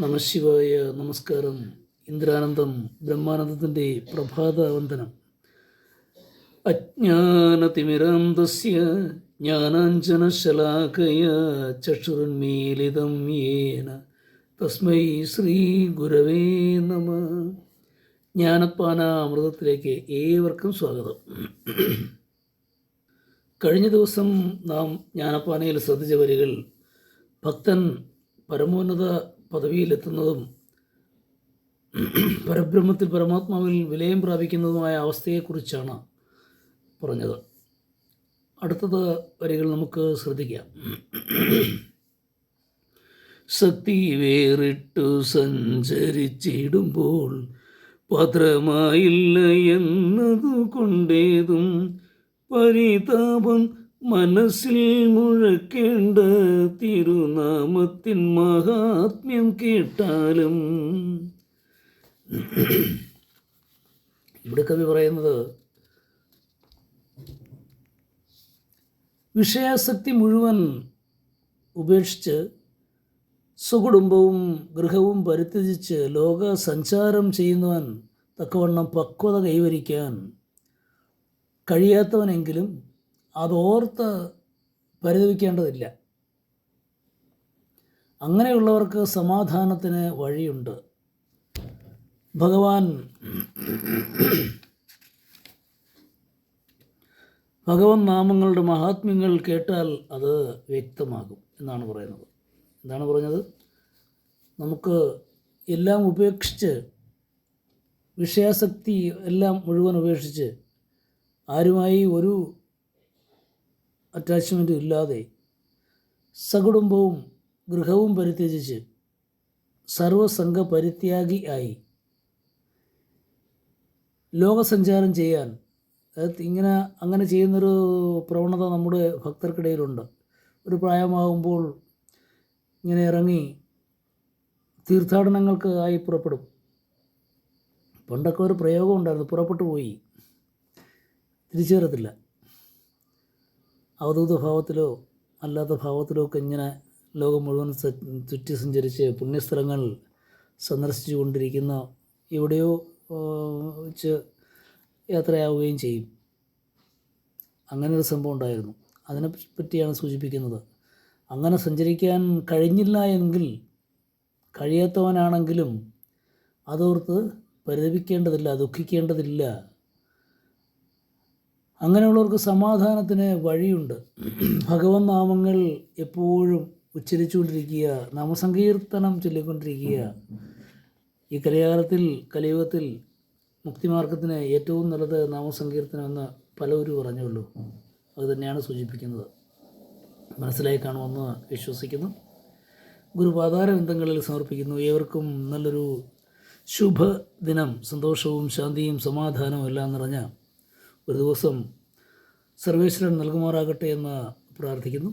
നമശിവായ. നമസ്കാരം. ഇന്ദ്രാനന്ദം ബ്രഹ്മാനന്ദത്തിൻ്റെ പ്രഭാതവന്ദനം. അജ്ഞാനതിമിരാന്തസ്യ ജ്ഞാനാഞ്ജനശലാകയ ചക്ഷുരുന്മീലിതം യേന തസ്മൈ ശ്രീ ഗുരവേ നമഃ. ജ്ഞാനപ്പാനാമൃതത്തിലേക്ക് ഏവർക്കും സ്വാഗതം. കഴിഞ്ഞ ദിവസം നാം ജ്ഞാനപ്പാനയിൽ ശ്രദ്ധിച്ച വരികൾ ഭക്തൻ പരമോന്നത പദവിയിലെത്തുന്നതും പരബ്രഹ്മത്തിൽ പരമാത്മാവിൽ വിലയം പ്രാപിക്കുന്നതുമായ അവസ്ഥയെക്കുറിച്ചാണ് പറഞ്ഞത്. അടുത്തത് വരികൾ നമുക്ക് ശ്രദ്ധിക്കാം. ശക്തി വേറിട്ടു സഞ്ചരിച്ചിടുമ്പോൾ ഭദ്രമായില്ല എന്നതു കൊണ്ടേതും പരിതാപം മനസ്സിൽ മുഴക്കേണ്ട തിരുനാമത്തിൻ മഹാത്മ്യം കേട്ടാലും. ഇവിടെ കവി പറയുന്നത് വിഷയാസക്തി മുഴുവൻ ഉപേക്ഷിച്ച് സ്വകുടുംബവും ഗൃഹവും പരിത്യജിച്ച് ലോക സഞ്ചാരം ചെയ്യുന്നവൻ തക്കവണ്ണം പക്വത കൈവരിക്കാൻ കഴിയാത്തവനെങ്കിലും അതോർത്ത് പരിതപിക്കേണ്ടതില്ല. അങ്ങനെയുള്ളവർക്ക് സമാധാനത്തിന് വഴിയുണ്ട്. ഭഗവാൻ നാമങ്ങളുടെ മഹാത്മ്യങ്ങൾ കേട്ടാൽ അത് വ്യക്തമാകും എന്നാണ് പറയുന്നത്. എന്താണ് പറഞ്ഞത്? നമുക്ക് എല്ലാം ഉപേക്ഷിച്ച്, വിഷയാസക്തി എല്ലാം മുഴുവൻ ഉപേക്ഷിച്ച്, ആരുമായി ഒരു അറ്റാച്ച്മെൻറ്റും ഇല്ലാതെ സകുടുംബവും ഗൃഹവും പരിത്യജിച്ച് സർവസംഘ പരിത്യാഗി ആയി ലോകസഞ്ചാരം ചെയ്യാൻ, അങ്ങനെ ചെയ്യുന്നൊരു പ്രവണത നമ്മുടെ ഭക്തർക്കിടയിലുണ്ട്. ഒരു പ്രായമാകുമ്പോൾ ഇങ്ങനെ ഇറങ്ങി തീർത്ഥാടനങ്ങൾക്ക് ആയി പുറപ്പെടും. പണ്ടൊക്കെ ഒരു പ്രയോഗം ഉണ്ടായിരുന്നു, പുറപ്പെട്ടു പോയി തിരിച്ചു വരത്തില്ല. അവധൂത ഭാവത്തിലോ അല്ലാത്ത ഭാവത്തിലോ ഒക്കെ ഇങ്ങനെ ലോകം മുഴുവൻ ചുറ്റി സഞ്ചരിച്ച് പുണ്യസ്ഥലങ്ങൾ സന്ദർശിച്ചു കൊണ്ടിരിക്കുന്ന എവിടെയോ വെച്ച് യാത്രയാവുകയും ചെയ്യും. അങ്ങനെ ഒരു സംഭവം ഉണ്ടായിരുന്നു. അതിനെ പറ്റിയാണ് സൂചിപ്പിക്കുന്നത്. അങ്ങനെ സഞ്ചരിക്കാൻ കഴിഞ്ഞില്ല എങ്കിൽ, കഴിയാത്തവനാണെങ്കിലും അതോർത്ത് പരിതപിക്കേണ്ടതില്ല, ദുഃഖിക്കേണ്ടതില്ല. അങ്ങനെയുള്ളവർക്ക് സമാധാനത്തിന് വഴിയുണ്ട്. ഭഗവത് നാമങ്ങൾ എപ്പോഴും ഉച്ചരിച്ചുകൊണ്ടിരിക്കുക, നാമസങ്കീർത്തനം ചൊല്ലിക്കൊണ്ടിരിക്കുക. ഈ കലിയുഗത്തിൽ മുക്തിമാർഗത്തിന് ഏറ്റവും നല്ലത് നാമസങ്കീർത്തനം എന്ന് പലവരും പറഞ്ഞുള്ളൂ. അത് തന്നെയാണ് സൂചിപ്പിക്കുന്നത്. മനസ്സിലായി കാണുമെന്ന് വിശ്വസിക്കുന്നു. ഗുരുപാദാരവിന്ദങ്ങളിൽ സമർപ്പിക്കുന്നു. ഏവർക്കും നല്ലൊരു ശുഭദിനം, സന്തോഷവും ശാന്തിയും സമാധാനവും എല്ലാം നിറഞ്ഞ ഒരു ദിവസം സർവേശ്വരൻ നൽകുമാറാകട്ടെ എന്ന് പ്രാർത്ഥിക്കുന്നു.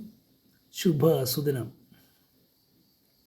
ശുഭ സുദിനം.